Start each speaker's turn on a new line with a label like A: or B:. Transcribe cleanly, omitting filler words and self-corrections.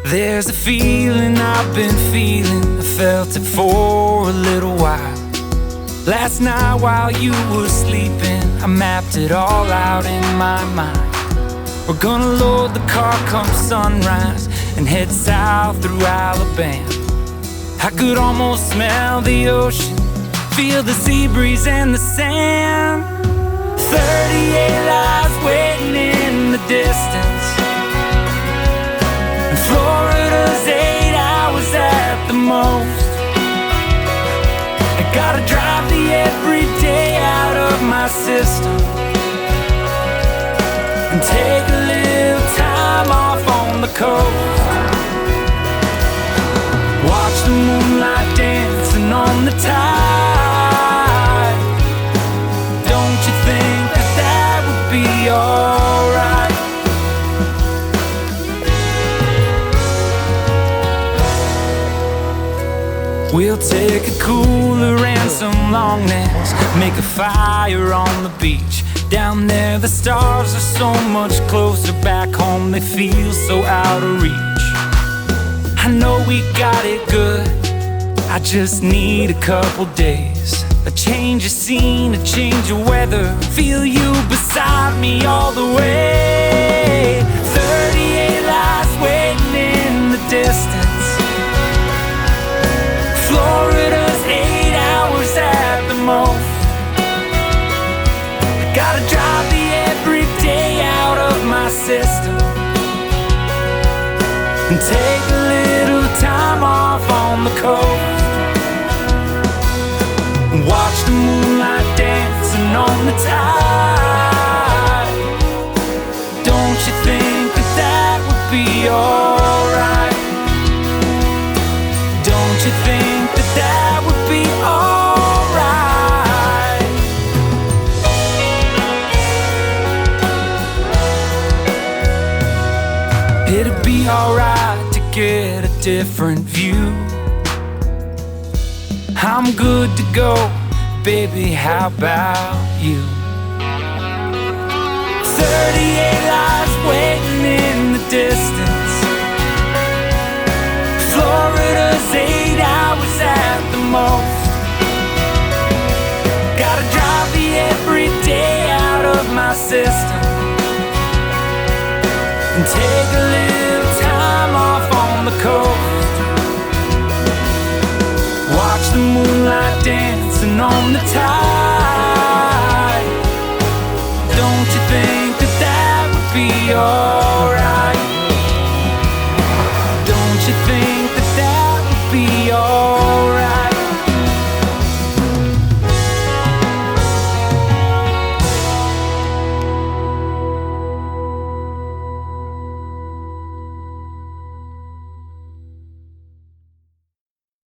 A: There's a feeling I've been feeling, I felt it for a little while. Last night while you were sleeping, I mapped it all out in my mind. We're gonna load the car come sunrise and head south through Alabama. I could almost smell the ocean, feel the sea breeze and the sand. 38 lives waiting in the distance, and Florida's 8 hours at the most. I gotta drive the everyday out of my system and take a little time off on the coast. Watch the moonlight dancing on the tide. Don't you think that that would be alright? We'll take a cooler and some long necks, make a fire on the beach. Down there the stars are so much closer, back home they feel so out of reach. I know we got it good, I just need a couple days. A change of scene, a change of weather, feel you beside me all the way. 38 lives waiting in the distance, Florida's 8 hours at the most. I gotta drive the everyday out of my system and take a little time off on the coast. Watch the moonlight dancing on the tide. Don't you think that that would be alright? Don't you think that that would be alright? It'd be alright to get a different view. I'm good to go, baby, how about you? 38 lives waiting in the distance, Florida's 8 hours at the most. Gotta drive the everyday out of my system and take a little time off on the coast. Watch the moonlight dancing on the tide. Don't you think that that would be alright?